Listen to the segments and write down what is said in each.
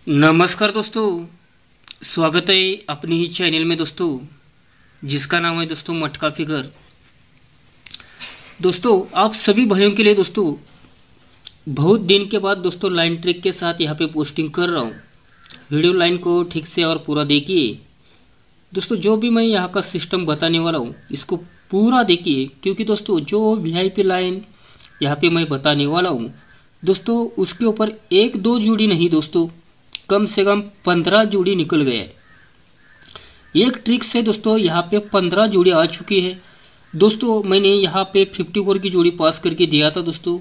नमस्कार दोस्तों, स्वागत है अपनी ही चैनल में दोस्तों, जिसका नाम है दोस्तों मटका फिगर। दोस्तों आप सभी भाइयों के लिए दोस्तों बहुत दिन के बाद दोस्तों लाइन ट्रिक के साथ यहाँ पे पोस्टिंग कर रहा हूँ। वीडियो लाइन को ठीक से और पूरा देखिए दोस्तों। जो भी मैं यहाँ का सिस्टम बताने वाला हूँ इसको पूरा देखिए, क्योंकि दोस्तों जो वीआईपी लाइन यहाँ पे मैं बताने वाला हूँ दोस्तों, उसके ऊपर एक दो जोड़ी नहीं दोस्तों, कम से कम 15 जोड़ी निकल गए। एक ट्रिक से दोस्तों यहाँ पे 15 जोड़ी आ चुकी है दोस्तों। मैंने यहाँ पे 54 की जोड़ी पास करके दिया था दोस्तों,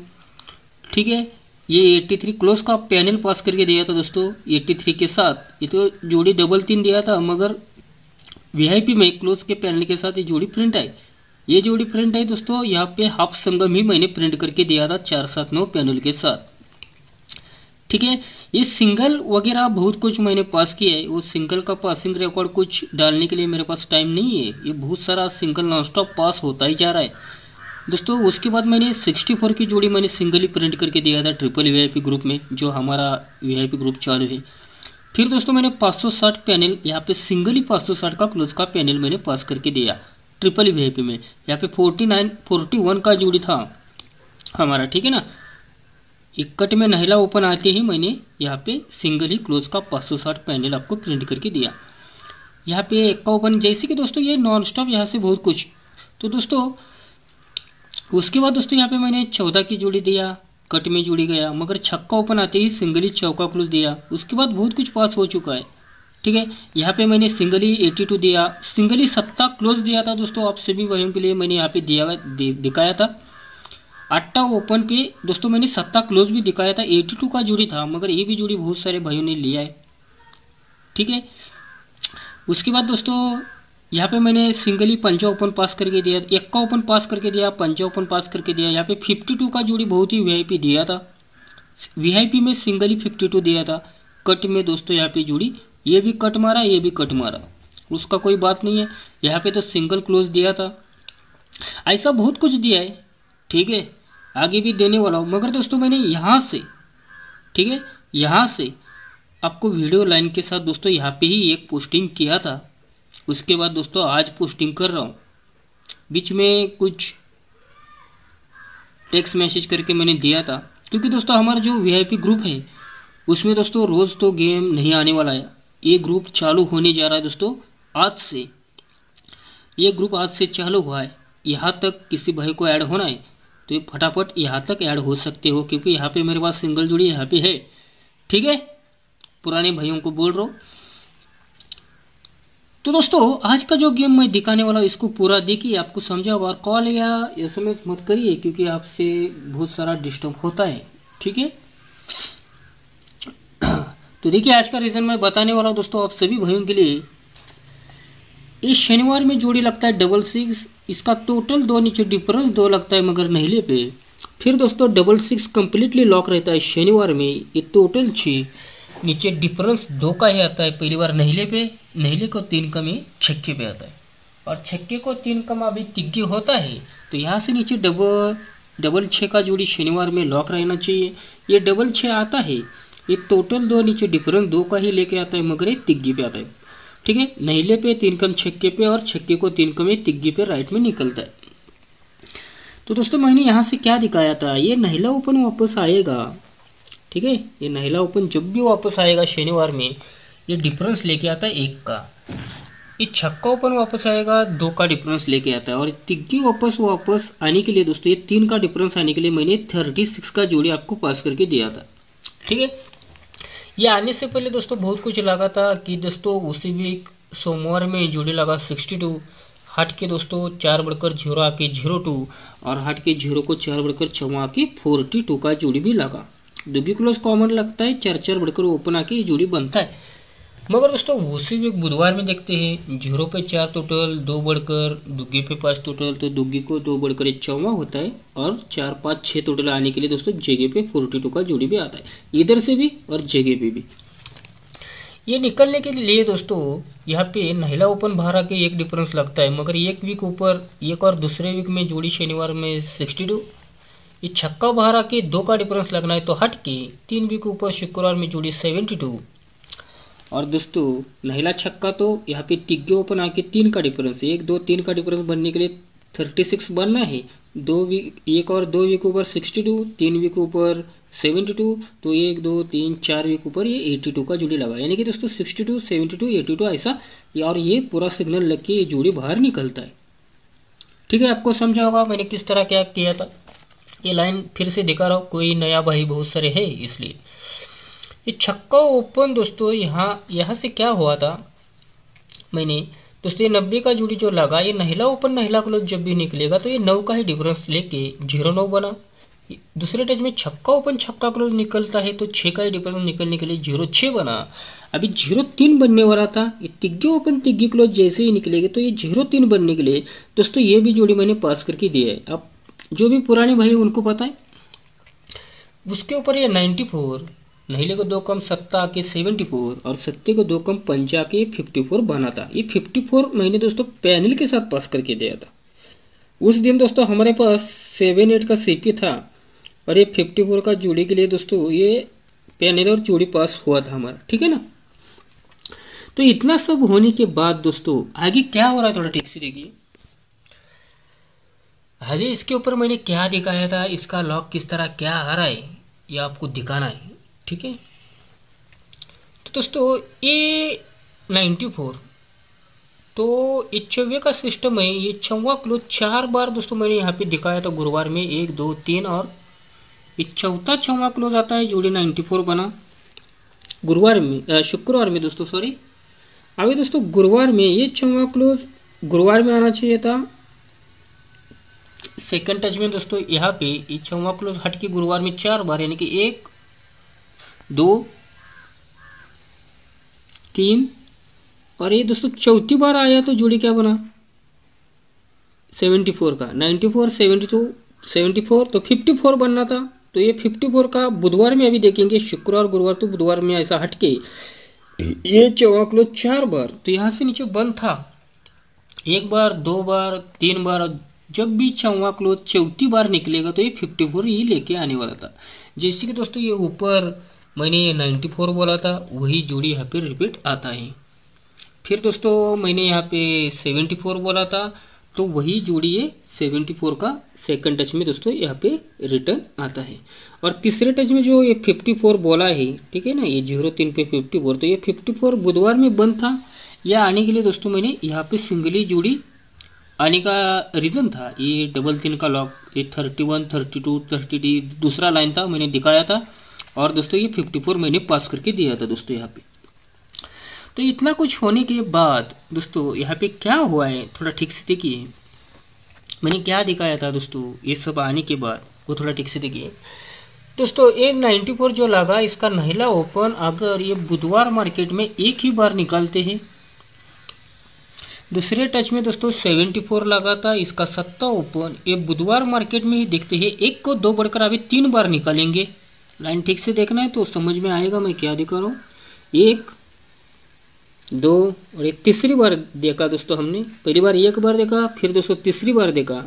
ठीक है। ये 83 क्लोज का पैनल पास करके दिया था दोस्तों 83 के साथ। ये तो जोड़ी डबल 3 दिया था, मगर वीआईपी में क्लोज के पैनल के साथ ये जोड़ी प्रिंट आई। ये जोड़ी प्रिंट आई दोस्तों, यहाँ पे हाफ संगम ही मैंने प्रिंट करके दिया था 479 पैनल के साथ, ठीक है। ये सिंगल वगैरह बहुत कुछ मैंने पास किया है। वो सिंगल का पासिंग रिकॉर्ड कुछ डालने के लिए मेरे पास टाइम नहीं है। ये बहुत सारा सिंगल नॉनस्टॉप पास होता ही जा रहा है दोस्तों। उसके बाद मैंने 64 की जोड़ी मैंने सिंगल ही प्रिंट करके दिया था ट्रिपल वीआईपी ग्रुप में, जो हमारा वीआईपी ग्रुप चालू है। फिर दोस्तों मैंने 560 पैनल यहाँ पे सिंगल ही 560 का क्लोज का पैनल मैंने पास करके दिया ट्रिपल वीआईपी में। यहाँ पे 41 का जोड़ी था हमारा, ठीक है ना। इकट्ठ में नहला ओपन आते ही मैंने यहाँ पे सिंगल ही क्लोज का 560 पैनल आपको प्रिंट करके दिया। यहाँ पे एक का ओपन, जैसे कि दोस्तों ये नॉन स्टॉप यहाँ से बहुत कुछ। तो दोस्तों उसके बाद दोस्तों यहाँ पे मैंने 14 की जोड़ी दिया, कट में जोड़ी गया, मगर छक्का ओपन आते ही सिंगल ही चौका क्लोज दिया। उसके बाद बहुत कुछ पास हो चुका है, ठीक है। यहाँ पे मैंने सिंगल ही 82 दिया, सिंगल ही 7 क्लोज दिया था दोस्तों। आप सभी भाइयों के लिए मैंने यहाँ पे दिखाया था। 8 ओपन पे दोस्तों मैंने 7 क्लोज भी दिखाया था। 82 का जोड़ी था, मगर ये भी जोड़ी बहुत सारे भाइयों ने लिया है, ठीक है। उसके बाद दोस्तों यहाँ पे मैंने सिंगल ही 5 ओपन पास करके दिया, 1 का ओपन पास करके दिया, 5 ओपन पास करके दिया। यहाँ पे 52 का जोड़ी बहुत ही वीआईपी दिया था। वीआईपी में सिंगल ही 52 दिया था। कट में दोस्तों यहाँ पे जोड़ी ये भी कट मारा, ये भी कट मारा, उसका कोई बात नहीं है। यहाँ पे तो सिंगल क्लोज दिया था। ऐसा बहुत कुछ दिया है, ठीक है, आगे भी देने वाला हूँ। मगर दोस्तों मैंने यहाँ से, ठीक है, यहाँ से आपको वीडियो लाइन के साथ दोस्तों यहाँ पे ही एक पोस्टिंग किया था। उसके बाद दोस्तों आज पोस्टिंग कर रहा हूँ। बीच में कुछ टेक्स्ट मैसेज करके मैंने दिया था, क्योंकि दोस्तों हमारा जो वीआईपी ग्रुप है उसमें दोस्तों रोज तो गेम नहीं आने वाला है। ये ग्रुप चालू होने जा रहा है दोस्तों आज से। ये ग्रुप आज से चालू हुआ है। यहाँ तक किसी भाई को ऐड होना है तो ये फटाफट यहाँ तक ऐड हो सकते हो, क्योंकि यहाँ पे मेरे पास सिंगल जोड़ी यहाँ पे है, ठीक है। पुराने भाइयों को बोल रहा हूँ। तो दोस्तों आज का जो गेम मैं दिखाने वाला हूँ इसको पूरा देखिए, आपको समझा होगा। और कॉल या एसएमएस मत करिए, क्योंकि आपसे बहुत सारा डिस्टर्ब होता है, ठीक है। तो देखिए आज का रीजन मैं बताने वाला हूँ दोस्तों आप सभी भाइयों के लिए। इस शनिवार में जोड़ी लगता है 66, इसका टोटल 2 नीचे डिफरेंस 2 लगता है मगर नहले पे। फिर दोस्तों 66 कंप्लीटली लॉक रहता है शनिवार में। ये टोटल 6 नीचे डिफरेंस 2 का ही आता है। पहली बार नहले पे, नहले को 3 कम ही छक्के पे आता है, और छक्के को 3 कम अभी तिग्गे होता है। तो यहाँ से नीचे डबल 6 का जोड़ी शनिवार में लॉक रहना चाहिए। ये डबल 6 आता है, ये टोटल 2 नीचे डिफरेंस 2 का ही लेके आता है, मगर ये तिग्गे पे आता है, ठीक है। नहले पे 3 कम छक्के पे, और छक्के को 3 कम तिग्गे पे राइट में निकलता है। तो दोस्तों मैंने यहाँ से क्या दिखाया था, ये नहला ओपन वापस आएगा, ठीक है। ये नहला ओपन जब भी वापस आएगा शनिवार में ये डिफरेंस लेके आता है 1 का। ये छक्का ओपन वापस आएगा 2 का डिफरेंस लेके आता है। और तिग्गी वापस आने के लिए दोस्तों ये 3 का डिफरेंस आने के लिए मैंने 36 का जोड़ी आपको पास करके दिया था, ठीक है। ये आने से पहले दोस्तों बहुत कुछ लगा था कि दोस्तों उसी वीक सोमवार में जोड़ी लगा 62, हट के दोस्तों 4 बढ़कर 0 आके 02, और हट के 0 को 4 बढ़कर 4 आके 42 का जोड़ी भी लगा। दुग्गी क्लोज कॉमन लगता है, 4 बढ़कर ओपन आके ये जोड़ी बनता है। मगर दोस्तों उसी वीक बुधवार में देखते हैं 0 पे 4 टोटल, 2 बढ़कर दुग्गी पे 5 टोटल, तो दुग्गी को 2 बढ़कर 4 होता है, और 4 5 6 टोटल आने के लिए दोस्तों जगह पे 42 का जोड़ी भी आता है, इधर से भी और जगह पे भी। ये निकलने के लिए दोस्तों यहाँ पे नहला ओपन बाहर के 1 डिफरेंस लगता है, मगर 1 वीक ऊपर एक और दूसरे वीक में जोड़ी शनिवार में 62, ये छक्का बाहर आके 2 का डिफरेंस लगना है, तो हट के 3 वीक ऊपर शुक्रवार में जोड़ी 72, और दोस्तों महिला छक्का तो यहाँ पे तिग्गे ओपन आके 3 का डिफरेंस, 1 2 3 का डिफरेंस बनने के लिए 36 बनना है। 1 और 2 विकेट ऊपर 62, 3 विकेट ऊपर 72, तो 1 2 3 4 विकेट ऊपर ये 82 का जोड़ी लगा, यानी कि दोस्तों 62 72 82 ऐसा, और ये पूरा सिग्नल लग के ये जोड़ी बाहर निकलता है। ठीक है, आपको समझा होगा मैंने किस तरह क्या किया था। ये लाइन फिर से दिखा रहा हूँ, कोई नया भाई बहुत सारे है इसलिए। ये छक्का ओपन दोस्तों यहाँ से क्या हुआ था, मैंने दोस्तों ये 90 का जोड़ी जो लगा, ये महिला ओपन महिला क्लोज जब भी निकलेगा तो ये 9 का ही डिफरेंस लेके 0-9 बना। दूसरे टच में छक्का ओपन छक्का क्लोज निकलता है तो 6 का ही डिफरेंस निकलने के लिए 0-6 बना। अभी 0-3 बनने वाला था, ये तिग्गे ओपन तिग्गे क्लोज जैसे ही निकलेगा तो ये 0-3 बनने के लिए दोस्तों ये भी जोड़ी मैंने पास करके दिया है। अब जो भी पुराने भाई उनको पता है, उसके ऊपर ये 94, नहीले को 2 कम सत्ता आके 74 और सत्ते को 2 कम पंचा के 54 बना था। ये 54 मैंने दोस्तों पैनल के साथ पास करके दिया था। उस दिन दोस्तों हमारे पास 7-8 का सीपी था और ये 54 का जोड़ी के लिए दोस्तों ये पैनल और जोड़ी पास हुआ था हमारा, ठीक है ना। तो इतना सब होने के बाद दोस्तों आगे क्या हो रहा है थोड़ा ठीक से देखिए। आगे इसके ऊपर मैंने क्या दिखाया था, इसका लॉक किस तरह क्या आ रहा है ये आपको दिखाना है, ठीक है। तो दोस्तों ये 94 तो ये 94 का सिस्टम है, ये 6वां क्लोज 4 बार दोस्तों मैंने यहाँ पे दिखाया था गुरुवार में, 1 2 3 और ये चौथा 6वां क्लोज आता है, जोड़ी 94 बना गुरुवार में, शुक्रवार में दोस्तों सॉरी। अभी दोस्तों गुरुवार में ये 6वां क्लोज गुरुवार में आना चाहिए था। सेकंड टच में दोस्तों यहाँ पे ये 6वां क्लोज हट के गुरुवार में 4 बार, यानी कि 1 2 3 और ये दोस्तों चौथी बार आया तो जोड़ी क्या बना 74 का, 94 72 74 तो 54 बनना था। तो ये 54 का बुधवार में अभी देखेंगे, शुक्रवार गुरुवार तो बुधवार में ऐसा हटके ये 6वां क्लोज 4 बार, तो यहां से नीचे बंद था 1 बार 2 बार 3 बार, जब भी 6वां क्लोज चौथी बार निकलेगा तो ये 54 ही लेके आने वाला था। जैसे कि दोस्तों ये ऊपर मैंने 94 बोला था वही जोड़ी यहाँ पे रिपीट आता है। फिर दोस्तों मैंने यहाँ पे 74 बोला था तो वही जोड़ी ये 74 का सेकंड टच में दोस्तों यहाँ पे रिटर्न आता है। और तीसरे टच में जो ये 54 बोला है, ठीक है ना, ये 0-3 पे 54, तो ये 54 बुधवार में बंद था। यह आने के लिए दोस्तों मैंने यहाँ पे सिंगली जोड़ी आने का रीजन था, ये 3-3 का लॉक, ये 31 32 30 दूसरा लाइन था मैंने दिखाया था, और दोस्तों ये 54 मैंने पास करके दिया था दोस्तों यहाँ पे। तो इतना कुछ होने के बाद दोस्तों यहाँ पे क्या हुआ है थोड़ा ठीक से देखिए, मैंने क्या दिखाया था दोस्तों ये सब आने के बाद वो थोड़ा ठीक से देखिए। दोस्तों ये 94 जो लगा इसका महिला ओपन अगर ये बुधवार मार्केट में एक ही बार निकालते हैं, दूसरे टच में दोस्तों 74 लगा था इसका सत्ता ओपन, ये बुधवार मार्केट में ही देखते हैं 1 को 2 बढ़कर अभी 3 बार निकालेंगे। लाइन ठीक से देखना है तो समझ में आएगा मैं क्या दिखा रहा हूँ। 1 2 और एक तीसरी बार देखा दोस्तों हमने, पहली बार 1 बार देखा, फिर दोस्तों तीसरी बार देखा,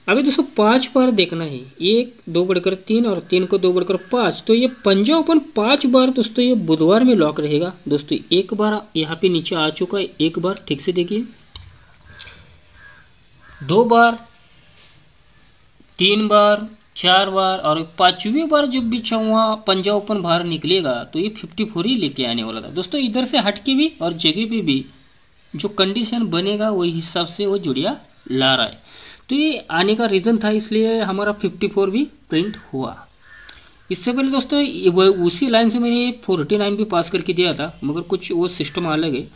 अभी दोस्तों 5 बार देखना है, 1 2 बढ़कर 3 और 3 को 2 बढ़कर 5, तो ये पंजा ओपन 5 बार दोस्तों ये बुधवार में लॉक रहेगा। दोस्तों 1 बार यहाँ पे नीचे आ चुका है, 1 बार ठीक से देखिए, 2 बार 3 बार 4 बार और 5वीं बार जब भी 6वां पंजा ओपन बाहर निकलेगा तो ये 54 ही लेके आने वाला था दोस्तों। इधर से हटके भी और जगह पे भी जो कंडीशन बनेगा वही हिसाब से वो जुड़िया ला रहा है, तो ये आने का रीजन था इसलिए हमारा 54 भी प्रिंट हुआ। इससे पहले दोस्तों उसी लाइन से मैंने 49 भी पास करके दिया था, मगर कुछ वो सिस्टम अलग है।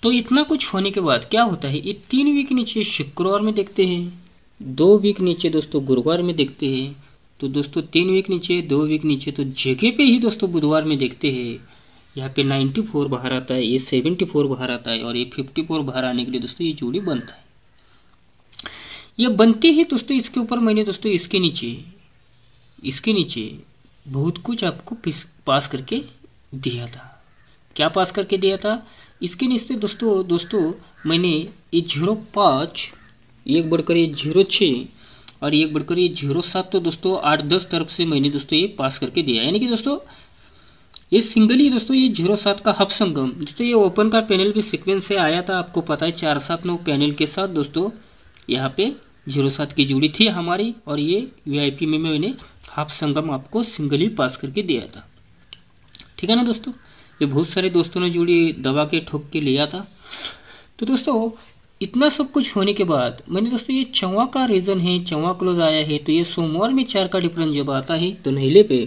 तो इतना कुछ होने के बाद क्या होता है, ये 3 वीक नीचे शुक्रवार में देखते हैं, 2 वीक नीचे दोस्तों गुरुवार में देखते हैं, तो दोस्तों 3 वीक नीचे 2 वीक नीचे तो जगह पे ही दोस्तों बुधवार में देखते हैं यहाँ पे 94 बाहर आता है, ये 74 बाहर आता है और ये 54 बाहर आने के लिए दोस्तों ये जोड़ी बनता है। ये बनते ही दोस्तों इसके ऊपर मैंने दोस्तों इसके नीचे बहुत कुछ आपको पास करके दिया था। क्या पास करके दिया था, इसके नीचे दोस्तों मैंने ये 05 1 बढ़कर ये 06 और 1 बढ़कर ये 07, तो दोस्तों 8-10 तरफ से मैंने दोस्तों ये पास करके दिया, यानी कि दोस्तों ये सिंगली दोस्तों ये 07 का हब संगम दोस्तों, ये ओपन का पैनल भी सीक्वेंस से आया था, आपको पता है 479 पैनल के साथ दोस्तों यहाँ पे 07 की जोड़ी थी हमारी, और ये वीआईपी में मैंने हाफ संगम आपको सिंगली पास करके दिया था। ठीक है ना दोस्तों, ये बहुत सारे दोस्तों ने जोड़ी दबा के ठोक के लिया था। तो दोस्तों इतना सब कुछ होने के बाद मैंने दोस्तों ये 4वां का रीजन है, 4वां क्लोज आया है, तो ये सोमवार में 4 का डिफरेंस जब आता है तो नहीले पे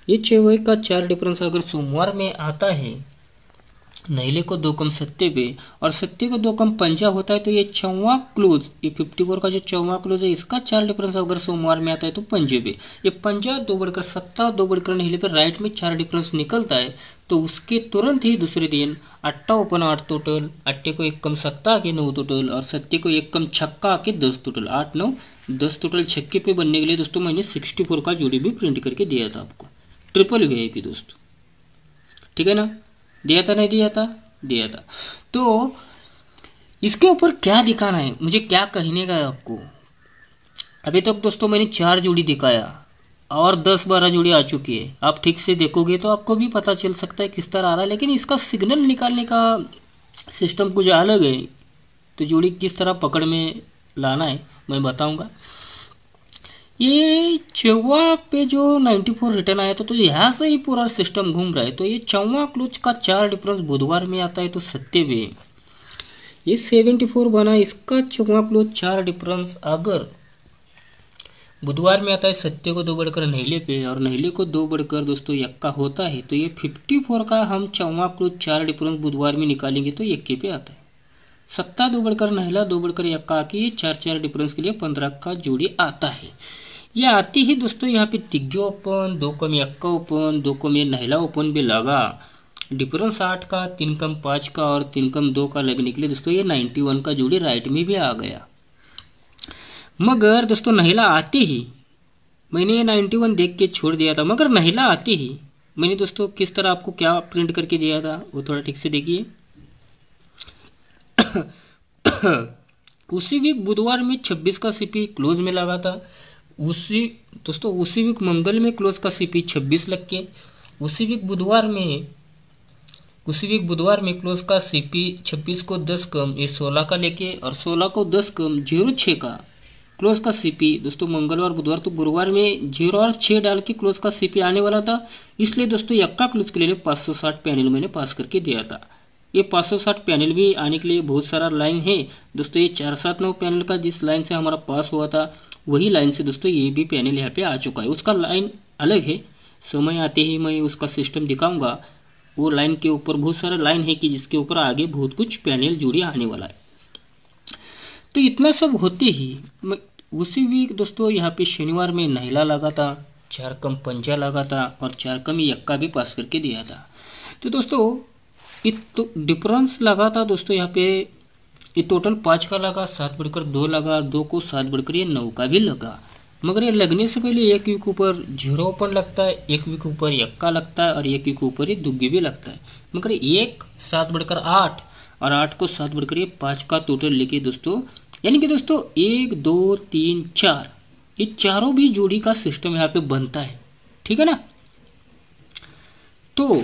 ये 6 का 4 डिफरेंस अगर सोमवार में आता है नहीले को 2 कम सत्ते पे, और सत्ते को 2 कम पंजा होता है, तो ये 4वां क्लोज, ये 54 का जो 4वां क्लोज है इसका 4 डिफरेंस अगर सोमवार में आता है तो पंजे पे, ये पंजा 2 बढ़कर सत्ता 2 बढ़कर नहीले पे राइट में 4 डिफरेंस निकलता है, तो उसके तुरंत ही दूसरे दिन अट्टा ओपन 8 टोटल, अट्टे को 1 कम सत्ता के 9 टोटल, और सत्ते को 1 कम छक्का के 10 टोटल, 8 9 10 टोटल छक्के पे बनने के लिए दोस्तों मैंने 64 का जोड़ी भी प्रिंट करके दिया था आपको, ट्रिपल वीआईपी दोस्तों। ठीक है ना, दिया था नहीं दिया था, दिया था। तो इसके ऊपर क्या दिखाना है, मुझे क्या कहने का है आपको। अभी तक दोस्तों मैंने 4 जोड़ी दिखाया और 10-12 जोड़ी आ चुकी है, आप ठीक से देखोगे तो आपको भी पता चल सकता है किस तरह आ रहा है, लेकिन इसका सिग्नल निकालने का सिस्टम कुछ अलग है, तो जोड़ी किस तरह पकड़ में लाना है मैं बताऊंगा। ये 4वां पे जो 94 रिटर्न आया था, तो यहाँ से ही पूरा सिस्टम घूम रहा है, तो ये 4वां क्लोज का 4 डिफरेंस बुधवार में आता है, तो सत्ते पे ये 74 बना, इसका 4वां क्लोज 4 डिफरेंस अगर बुधवार में आता है सत्ते को 2 बढ़कर नहीले पे, और नहीले को 2 बढ़कर दोस्तों यक्का होता है, तो ये 54 का हम 4वां क्लोज 4 डिफरेंस बुधवार में निकालेंगे तो यक्के पे आता है, सत्ता 2 बढ़कर नहीला 2 बढ़कर यक्का आके ये 4-4 डिफरेंस के लिए 15 का जोड़ी आता है। ये आती ही दोस्तों यहाँ पे तिग्गे ओपन, 2 कम यक्का ओपन, 2 कम ये नहीला ओपन भी लगा, डिफरेंस 8 का, 3 कम 5 का और 3 कम 2 का लगने के लिए दोस्तों ये 91 का जोड़ी राइट में भी आ गया। मगर दोस्तों नहीला आते ही मैंने ये 91 देख के छोड़ दिया था, मगर नहीला आते ही मैंने दोस्तों किस तरह आपको क्या प्रिंट करके दिया था वो थोड़ा ठीक से देखिए। उसी वीक बुधवार में 26 का सीपी क्लोज में लगा था, उसी वीक मंगल में क्लोज का सीपी 26 लग के, उसी वीक बुधवार में क्लोज का सीपी 26 को 10 कम ये 16 का लेके, और 16 को 10 कम 06 का क्लोज का सीपी दोस्तों मंगलवार बुधवार, तो गुरुवार में 0 और 6 डाल के क्लोज का सीपी आने वाला था, इसलिए दोस्तों यक्का क्लोज के लिए 560 पैनल मैंने पास करके दिया था। ये 560 पैनल भी आने के लिए बहुत सारा लाइन है दोस्तों, ये 479 पैनल का जिस लाइन से हमारा पास हुआ था वही लाइन से दोस्तों ये भी पैनल यहाँ पे आ चुका है, उसका लाइन अलग है, समय आते ही मैं उसका सिस्टम दिखाऊंगा। वो लाइन के ऊपर बहुत सारा लाइन है कि जिसके ऊपर आगे बहुत कुछ पैनल जोड़ी आने वाला है। तो इतना सब होते ही उसी वीक दोस्तों यहाँ पे शनिवार में नहीला लगा था, 4 कम पंजा लगा था और 4 कम यक्का भी पास करके दिया था। तो दोस्तों तो डिफरेंस लगा था दोस्तों यहाँ पे, ये टोटल 5 का लगा, 7 बढ़कर 2 लगा, 2 को 7 बढ़कर ये 9 का भी लगा, मगर ये लगने से पहले एक वीक ऊपर 0 ओपन लगता है, एक वीक ऊपर यक्का लगता है और एक वीक ऊपर ये दुग्गी भी लगता है, मगर एक 7 बढ़कर 8 और 8 को 7 बढ़कर ये 5 का टोटल लेके दोस्तों, यानी कि दोस्तों 1 2 3 4 ये चारों भी जोड़ी का सिस्टम यहाँ पे बनता है। ठीक है ना, तो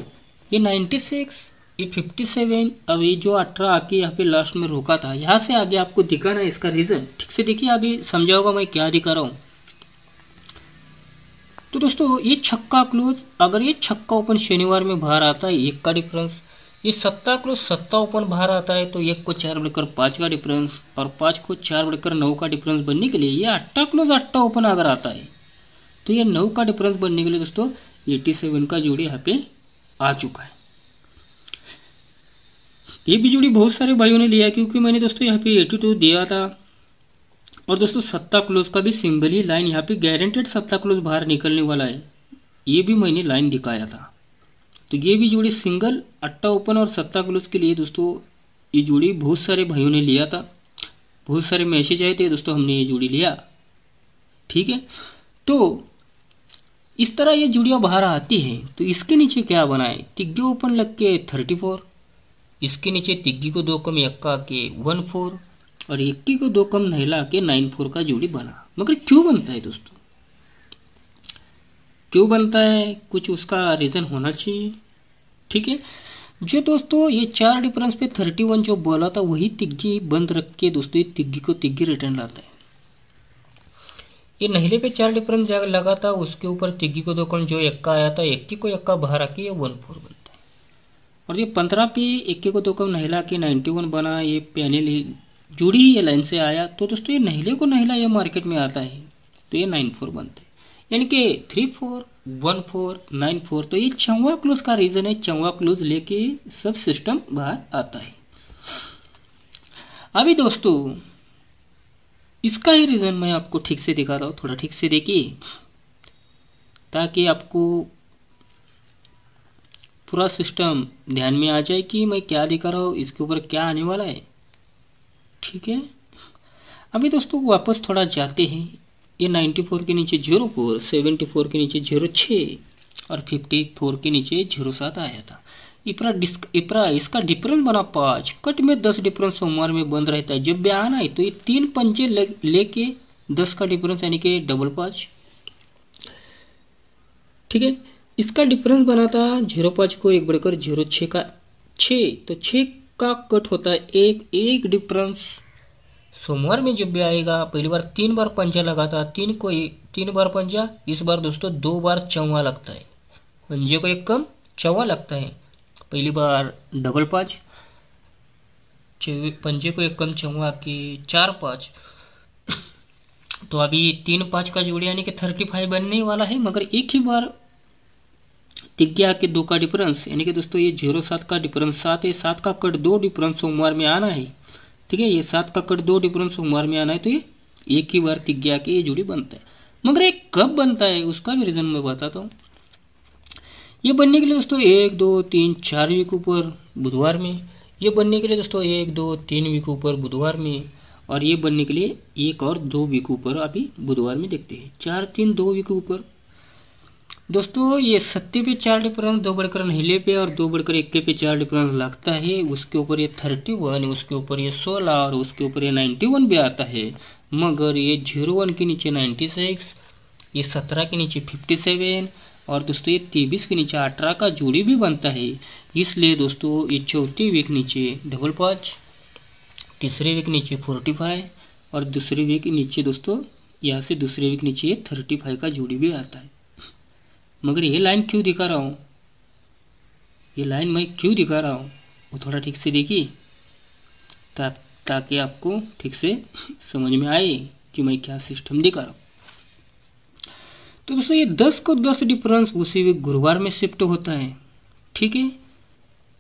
ये 96 ये 57, अब ये जो 18 आके यहाँ पे लास्ट में रोका था, यहाँ से आगे आपको दिखाना है इसका रीजन, ठीक से देखिए अभी समझा होगा मैं क्या दिखा रहा हूँ। तो दोस्तों ये छक्का क्लोज, अगर ये छक्का ओपन शनिवार में बाहर आता है 1 का डिफरेंस, ये सत्ता क्लोज सत्ता ओपन बाहर आता है तो 1 को 4 बढ़कर 5 का डिफरेंस और 5 को 4 बढ़कर 9 का डिफरेंस बनने के लिए ये अट्टा क्लोज अट्टा ओपन अगर आता है तो ये 9 का डिफरेंस बनने के लिए दोस्तों 87 का जोड़ी यहाँ पे आ चुका है। ये भी जोड़ी बहुत सारे भाइयों ने लिया क्योंकि मैंने दोस्तों यहाँ पे 82 दिया था, और दोस्तों सत्ता क्लोज का भी सिंगल ही लाइन यहाँ पे गारंटेड सत्ता क्लोज बाहर निकलने वाला है, ये भी मैंने लाइन दिखाया था। तो ये भी जोड़ी सिंगल अट्टा ओपन और सत्ता क्लोज के लिए दोस्तों ये जोड़ी बहुत सारे भाइयों ने लिया था, बहुत सारे मैसेज आए थे दोस्तों, हमने ये जोड़ी लिया। ठीक है, तो इस तरह ये जोड़ियाँ बाहर आती हैं। तो इसके नीचे क्या बना है, तिग्गे ओपन लग के 34, इसके नीचे तिग्गी को 2 कम यक्का के 14 और यक्की को 2 कम नहीला के 94 का जोड़ी बना। मगर क्यों बनता है दोस्तों, क्यों बनता है, कुछ उसका रीजन होना चाहिए। ठीक है। जो दोस्तों ये 4 डिफरेंस पे 31 जो बोला था वही तिग्गी बंद रख के दोस्तों ये तिग्गी को तिग्गी रिटर्न लाता है। ये नहिले पे 4 डिफरेंस लगा था, उसके ऊपर तिग्गी को 2 कौन जो एक्का आया था, एक्की को एक्का बाहर आके ये 14 बनता है। और ये 15 पे एक्की को 2 कम नहिला के 91 बना, ये पैनल जुड़ी ही ये लाइन से आया, तो दोस्तों ये नहिले को नहिला ये मार्केट में आता है तो ये 94 बनते हैं, यानी कि 34 14 94। तो ये 4वां क्लोज का रीजन है, 4वां क्लोज लेके सब सिस्टम बाहर आता है। अभी दोस्तों इसका ही रीजन मैं आपको ठीक से दिखा रहा हूं, थोड़ा ठीक से देखिए ताकि आपको पूरा सिस्टम ध्यान में आ जाए कि मैं क्या दिखा रहा हूं, इसके ऊपर क्या आने वाला है। ठीक है, अभी दोस्तों वापस थोड़ा जाते हैं। ये 94 के नीचे 04, 74 के नीचे 06 और 54 के नीचे 07 आया था। इपरा इसका डिफरेंस बना 5, कट में 10 डिफरेंस सोमवार में बंद रहता है। जब बयान आई तो ये 3 पंजे लेके 10 का डिफरेंस यानी कि 555। ठीक है, इसका डिफरेंस बना था 05 को 1 बढ़कर 06 का 6, तो 6 का कट होता है एक डिफरेंस सोमवार में जब भी आएगा। पहली बार 3 बार पंजा लगा था, 3 बार पंजा, इस बार दोस्तों 2 बार चौवा लगता है, पंजे को एक कम चौवा लगता है। पहली बार 55, पंजे को एक कम चौवा की 4-5, तो अभी 3-5 का जोड़ी यानी कि 35 बनने वाला है। मगर एक ही बार तिग्या के 2 का डिफरेंस यानी कि दोस्तों ये 07 का डिफरेंस 7 है, 7 का कट 2 डिफरेंस सोमवार में आना है। ठीक है, ये 7 का कट 2 डिफरेंस सोमवार में आना है, तो ये एक ही बार तिग्या के ये जोड़ी बनता है। मगर ये कब बनता है उसका भी रीजन मैं बताता हूँ। ये बनने के लिए दोस्तों 1 2 3 4 वीक ऊपर बुधवार में, ये बनने के लिए दोस्तों 1 2 3 वीक ऊपर बुधवार में, और ये बनने के लिए 1 और 2 वीक ऊपर अभी बुधवार में देखते हैं। 4 3 2 वीक ऊपर दोस्तों ये 70 पे 4 डिफरेंस, 2 बढ़कर नहिले पे और 2 बढ़कर 1 पे 4 डिफरेंस लगता है। उसके ऊपर ये 31, उसके ऊपर ये 16 और उसके ऊपर ये 91 भी आता है। मगर ये 01 के नीचे 96, ये 17 के नीचे 57 और दोस्तों ये 23 के नीचे 18 का जोड़ी भी बनता है। इसलिए दोस्तों ये चौथी वीक नीचे 55, तीसरे वीक नीचे 45 और दूसरे वीक नीचे दोस्तों यहाँ से दूसरे वीक नीचे 35 का जोड़ी भी आता है। मगर ये लाइन क्यों दिखा रहा हूँ, ये लाइन मैं क्यों दिखा रहा हूँ वो थोड़ा ठीक से देखिए ताकि आपको ठीक से समझ में आए कि मैं क्या सिस्टम दिखा रहा हूँ। तो दोस्तों ये 10 को 10 डिफरेंस उसी वीक गुरुवार में शिफ्ट होता है। ठीक है,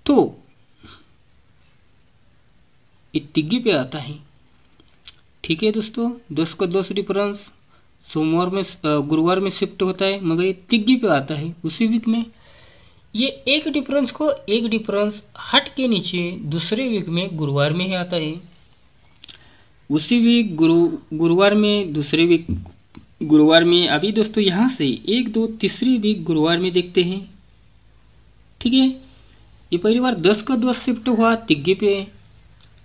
तो ये तिग्गी पे आता है। ठीक है दोस्तों, 10 को 10 डिफरेंस सोमवार में गुरुवार में शिफ्ट होता है, मगर ये तिग्गी पे आता है उसी वीक में। ये एक डिफरेंस को एक डिफरेंस हट के नीचे दूसरे वीक में गुरुवार में ही आता है। उसी वीक गुरुवार में, दूसरे वीक गुरुवार में। अभी दोस्तों यहाँ से 1 2 तीसरी वीक गुरुवार में देखते हैं। ठीक है, ये पहली बार 10 का 10 शिफ्ट हुआ तिग्गी पे,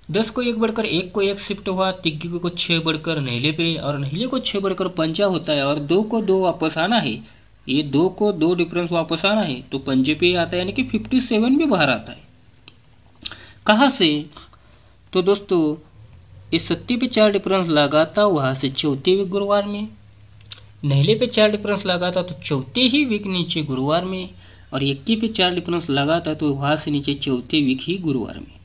10 को 1 बढ़कर 1 को 1 शिफ्ट हुआ तिग्गी को 6 बढ़कर नहिले पे और नहिले को 6 बढ़कर पंजा होता है और 2 को 2 वापस आना है। ये 2 को 2 डिफरेंस वापस आना है तो पंजे पे आता है, यानी कि 57 भी बाहर आता है। कहाँ से? तो दोस्तों इस 70 पे 4 डिफरेंस लगा था, वहां से चौथे वीक गुरुवार में। नहिले पे 4 डिफरेंस लगा था तो चौथे ही वीक नीचे गुरुवार में, और 21 पे 4 डिफरेंस लगा था तो वहां से नीचे चौथे वीक ही गुरुवार में।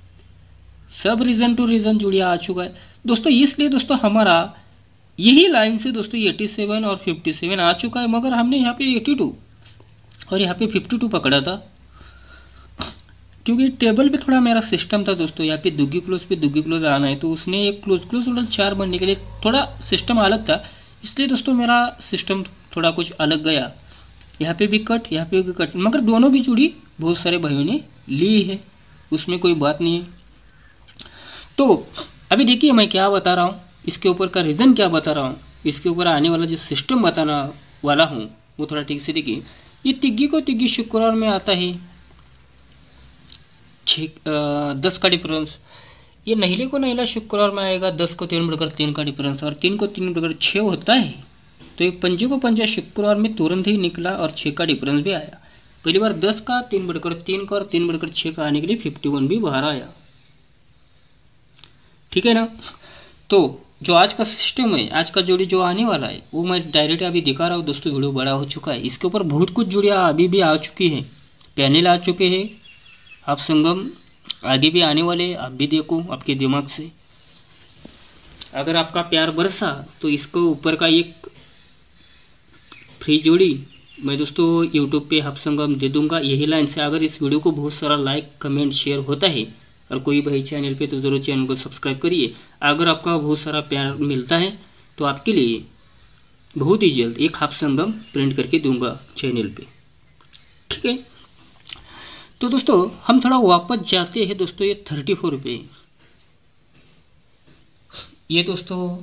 सब रीजन टू रीजन जुड़िया आ चुका है दोस्तों। इसलिए दोस्तों हमारा यही लाइन से दोस्तों 87 और 57 आ चुका है, मगर हमने यहाँ पे 82 और यहाँ पे 52 पकड़ा था, क्योंकि टेबल पे थोड़ा मेरा सिस्टम था दोस्तों। यहाँ पे दुग्गी क्लोज पे दुग्गी क्लोज आना है, तो उसने एक क्लोज 4 बनने के लिए थोड़ा सिस्टम अलग था, इसलिए दोस्तों मेरा सिस्टम थोड़ा कुछ अलग गया। यहाँ पे भी कट, यहाँ पे भी कट, मगर दोनों भी जुड़ी बहुत सारे भाइयों ने ली है, उसमें कोई बात नहीं है। तो अभी देखिए मैं क्या बता रहा हूँ, इसके ऊपर का रीजन क्या बता रहा हूँ, इसके ऊपर आने वाला जो सिस्टम बताना वाला हूँ वो थोड़ा ठीक से देखिए। ये तिग्गी को तिग्गी शुक्रवार में आता है 10 का डिफरेंस। ये नहिले को नहिला शुक्रवार में आएगा, 10 को 3 बढ़कर 3 का डिफरेंस, और 3 को 3 बढ़कर 6 होता है। तो ये पंजे को पंजा शुक्रवार में तुरंत ही निकला और 6 का डिफरेंस भी आया। पहली बार 10 का 3/3 का और 3/6 का आने के लिए 51 भी बाहर आया। ठीक है ना। तो जो आज का सिस्टम है, आज का जोड़ी जो आने वाला है वो मैं डायरेक्ट अभी दिखा रहा हूँ दोस्तों। वीडियो बड़ा हो चुका है, इसके ऊपर बहुत कुछ जोड़ियाँ अभी भी आ चुकी हैं, पैनल आ चुके हैं, आप संगम आगे भी आने वाले। आप भी देखो आपके दिमाग से, अगर आपका प्यार बरसा तो इसको ऊपर का एक फ्री जोड़ी मैं दोस्तों यूट्यूब पे आप संगम दे दूंगा यही लाइन से। अगर इस वीडियो को बहुत सारा लाइक कमेंट शेयर होता है और कोई भाई चैनल पे तो जरूर चैनल को सब्सक्राइब करिए। अगर आपका बहुत सारा प्यार मिलता है तो आपके लिए बहुत ही जल्द एक हाफ संगम प्रिंट करके दूंगा चैनल पे। ठीक है, तो दोस्तों हम थोड़ा वापस जाते हैं दोस्तों। ये 34 पे, ये दोस्तों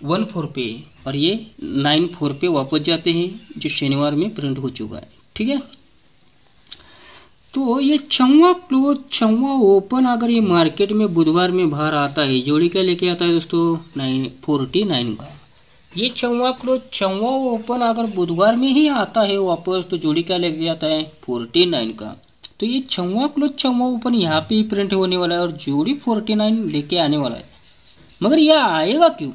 14 पे और ये 94 पे वापस जाते हैं जो शनिवार में प्रिंट हो चुका है। ठीक है, तो ये 6वां क्लोज 6वां ओपन अगर ये मार्केट में बुधवार में बाहर आता है, जोड़ी क्या लेके आता है दोस्तों 49 का। ये 6वां क्लोज 6वां ओपन अगर बुधवार में ही आता है वापस तो जोड़ी क्या लेके आता है 49 का। तो ये 6वां क्लोज 6वां ओपन यहाँ पे ही प्रिंट होने वाला है और जोड़ी 49 लेके आने वाला है। मगर यह आएगा क्यों,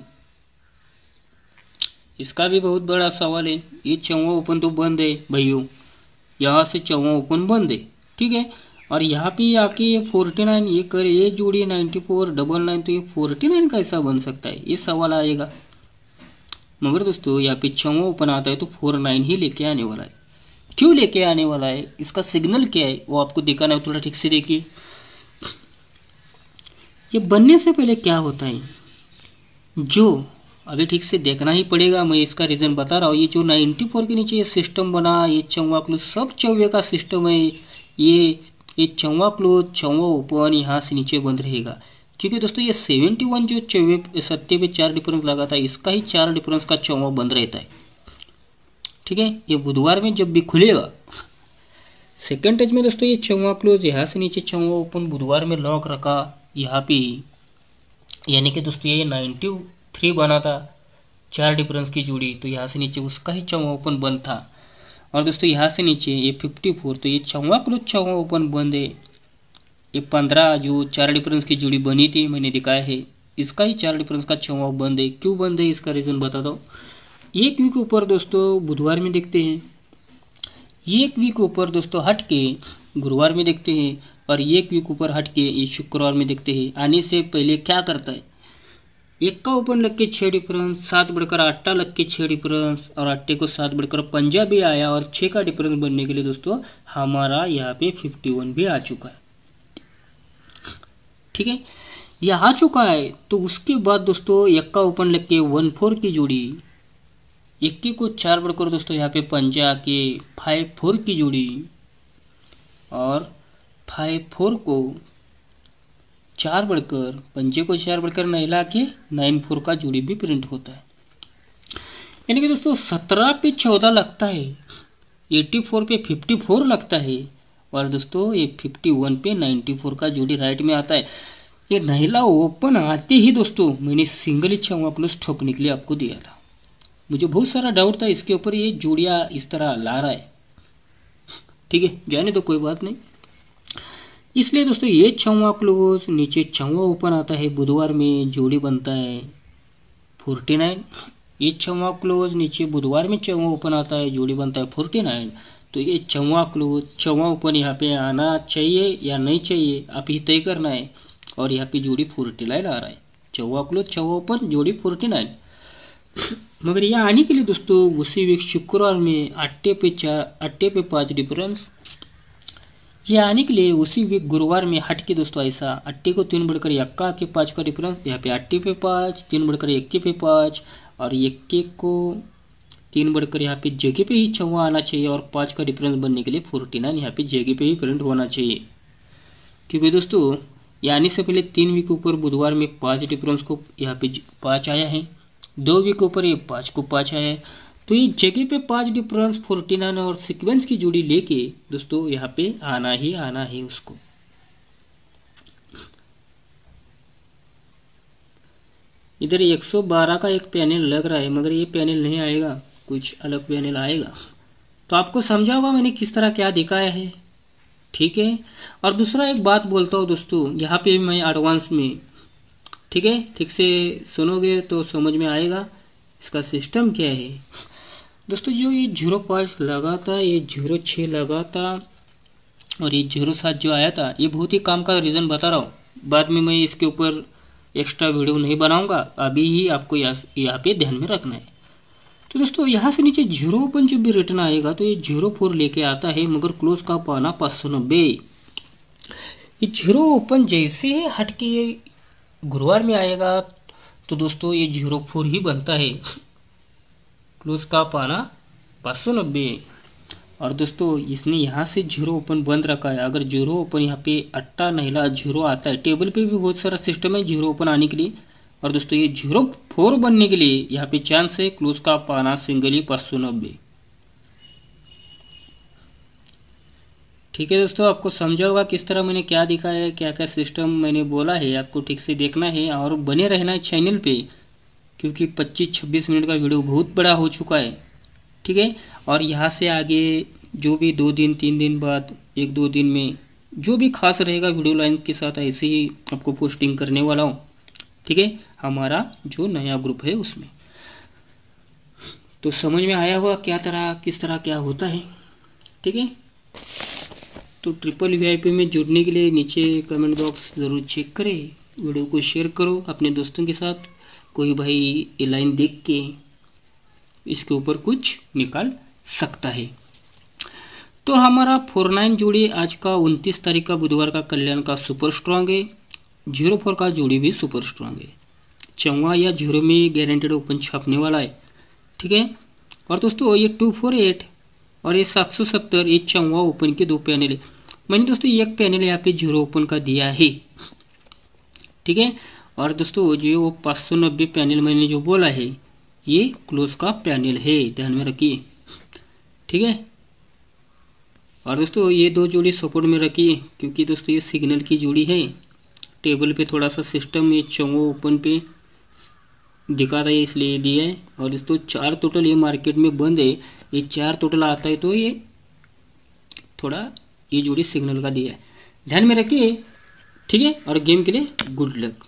इसका भी बहुत बड़ा सवाल है। ये 6वां ओपन तो बंद है भाइयों, यहाँ से 6वां ओपन बंद है। ठीक है, और यहाँ पे आके ये 49 ये करे, ये जोड़ी 94 99 तो ये 49 कैसा बन सकता है, ये सवाल आएगा। मगर दोस्तों यहाँ पे 6वां ओपन आता है तो 49 ही लेके आने वाला है। क्यों लेके आने वाला है, इसका सिग्नल क्या है वो आपको दिखाना है, थोड़ा ठीक से देखिए। ये बनने से पहले क्या होता है जो अभी ठीक से देखना ही पड़ेगा, मैं इसका रीजन बता रहा हूँ। ये जो 94 के नीचे ये सिस्टम बना, ये 6वां क्लोज सब 6वें का सिस्टम है। ये 6वां क्लोज 6वां ओपन यहाँ से नीचे बंद रहेगा, क्योंकि दोस्तों ये 71 जो 7 पे 4 डिफरेंस लगा था, इसका ही 4 डिफरेंस का 6वां बंद रहता है। ठीक है, ये बुधवार में जब भी खुलेगा सेकेंड टच में दोस्तों ये 6वां क्लोज यहाँ से नीचे 6वां ओपन बुधवार में लॉक रखा यहाँ पे, यानी कि दोस्तों ये 93 बना था 4 डिफरेंस की जोड़ी, तो यहाँ से नीचे उसका ही 6वां ओपन बंद था। और दोस्तों यहाँ से नीचे ये 54 तो ये 6वां क्लोज 6वां ओपन बंद है। ये 15 जो 4 डिफरेंस की जोड़ी बनी थी मैंने दिखाया है, इसका ही 4 डिफरेंस का 6वां बंद है। क्यों बंद है इसका रीजन बता दो। एक वीक ऊपर दोस्तों बुधवार में देखते हैं, एक वीक ऊपर दोस्तों हट के गुरुवार में देखते हैं, और एक वीक ऊपर हट के ये शुक्रवार में देखते हैं। आने से पहले क्या करता है, 1 का ओपन लग के 6 डिफरेंस, 7 बढ़कर 8 लग के 6 डिफरेंस, और 8 को 7 बढ़कर 5 भी आया, और 6 का डिफरेंस बनने के लिए दोस्तों हमारा यहाँ पे 51 भी आ चुका है। ठीक है, यह आ चुका है। तो उसके बाद दोस्तों 1 का ओपन लग के 14 की जोड़ी, 21 को 4 बढ़कर दोस्तों यहाँ पे 5 आके 54 की जोड़ी, और 54 को 4 बढ़कर 5 को 4 बढ़कर नहला के 94 का जोड़ी भी प्रिंट होता है। यानी कि दोस्तों 17 पे 14 लगता है, 84 पे 54 लगता है, और दोस्तों ये 51 पे 94 का जोड़ी राइट में आता है। ये नहला ओपन आते ही दोस्तों मैंने सिंगल ही 6वां क्लोज ठोकने के लिए आपको दिया था। मुझे बहुत सारा डाउट था इसके ऊपर, ये जोड़ियाँ इस तरह ला रहा है। ठीक है, जाने तो कोई बात नहीं। इसलिए दोस्तों ये 6वां क्लोज नीचे 6वां ओपन आता है बुधवार में, जोड़ी बनता है 49। ये 6वां क्लोज नीचे बुधवार में 6वां ओपन आता है, जोड़ी बनता है 49। तो ये 6वां क्लोज 6वां ओपन यहाँ पे आना चाहिए या नहीं चाहिए आप ही तय करना है। और यहाँ पे जोड़ी 49 आ रहा है, 6वां क्लोज 6वां ओपन जोड़ी 49। मगर यह आने के लिए दोस्तों उसी वीक शुक्रवार में 8 पे 5 डिफरेंस, ये आने के लिए उसी वीक गुरुवार में हट के दोस्तों ऐसा 8 को 3 बढ़कर 1 के 5 का डिफरेंस, यहाँ पे 8 पे 5 3 बढ़कर 1 पे 5, और 1 को 3 बढ़कर यहाँ पे जगह पे ही 6वां आना चाहिए, और 5 का डिफरेंस बनने के लिए 49 यहाँ पे जगह पे ही प्रिंट होना चाहिए। क्योंकि दोस्तों ये आने से पहले 3 वीक ऊपर बुधवार में 5 डिफरेंस को यहाँ पे 5 आया है, 2 वीक ऊपर ये 5 को 5 आया है। तो ये जगह पे 5 डिफरेंस 49 और सीक्वेंस की जोड़ी लेके दोस्तों यहाँ पे आना है उसको। इधर 112 का एक पैनल लग रहा है, मगर ये पैनल नहीं आएगा, कुछ अलग पैनल आएगा। तो आपको समझा होगा मैंने किस तरह क्या दिखाया है, ठीक है। और दूसरा एक बात बोलता हूँ दोस्तों, यहाँ पे मैं एडवांस में, ठीक है, ठीक से सुनोगे तो समझ में आएगा इसका सिस्टम क्या है। दोस्तों जो ये 05 लगा था, ये 06 लगा था और ये 07 जो आया था, ये बहुत ही काम का रीज़न बता रहा हूँ। बाद में मैं इसके ऊपर एक्स्ट्रा वीडियो नहीं बनाऊंगा, अभी ही आपको यहाँ पे ध्यान में रखना है। तो दोस्तों यहाँ से नीचे 0 ओपन जब भी रिटर्न आएगा तो ये 04 लेके आता है, मगर क्लोज का पाना 590। ये 0 ओपन जैसे ही हट के ये गुरुवार में आएगा तो दोस्तों ये 04 ही बनता है, क्लोज का पाना 590। और दोस्तों इसने यहाँ से 0 ओपन बंद रखा है। अगर 0 ओपन यहाँ पे अट्टा नहिला 0 आता है, टेबल पे भी बहुत सारा सिस्टम है 0 ओपन आने के लिए। और दोस्तों ये 04 बनने के लिए यहाँ पे चांस है क्लोज का पाना सिंगली 590। ठीक है दोस्तों, आपको समझा होगा किस तरह मैंने क्या दिखाया है, क्या क्या सिस्टम मैंने बोला है, आपको ठीक से देखना है और बने रहना है चैनल पे, क्योंकि 25-26 मिनट का वीडियो बहुत बड़ा हो चुका है, ठीक है। और यहाँ से आगे जो भी 2 दिन 3 दिन बाद 1-2 दिन में जो भी खास रहेगा वीडियो लाइन के साथ ऐसे ही आपको पोस्टिंग करने वाला हूँ, ठीक है, हमारा जो नया ग्रुप है उसमें। तो समझ में आया होगा क्या तरह किस तरह क्या होता है, ठीक है। तो ट्रिपल VIP में जुड़ने के लिए नीचे कमेंट बॉक्स ज़रूर चेक करें, वीडियो को शेयर करो अपने दोस्तों के साथ। कोई भाई ये लाइन देख के इसके ऊपर कुछ निकाल सकता है। तो हमारा 49 जोड़ी आज का 29 तारीख का बुधवार का कल्याण का सुपर स्ट्रांग है, 04 का जोड़ी भी सुपर स्ट्रांग है। चौवा या 0 में गारंटेड ओपन छापने वाला है, ठीक है। और दोस्तों ये 248 और ये 770 ये चौवा ओपन के 2 पैनल है। मैंने दोस्तों एक पैनल यहाँ पे 0 ओपन का दिया है, ठीक है। और दोस्तों जो वो 590 पैनल मैंने जो बोला है ये क्लोज का पैनल है, ध्यान में रखिए, ठीक है। और दोस्तों ये 2 जोड़ी सपोर्ट में रखिए, क्योंकि दोस्तों ये सिग्नल की जोड़ी है। टेबल पे थोड़ा सा सिस्टम ये चौवा ओपन पे दिखा रहा है इसलिए दिया है। और दोस्तों 4 टोटल ये मार्केट में बंद है, ये 4 टोटल आता है तो ये थोड़ा ये जोड़ी सिग्नल का दिया है, ध्यान में रखिए, ठीक है। और गेम के लिए गुड लक।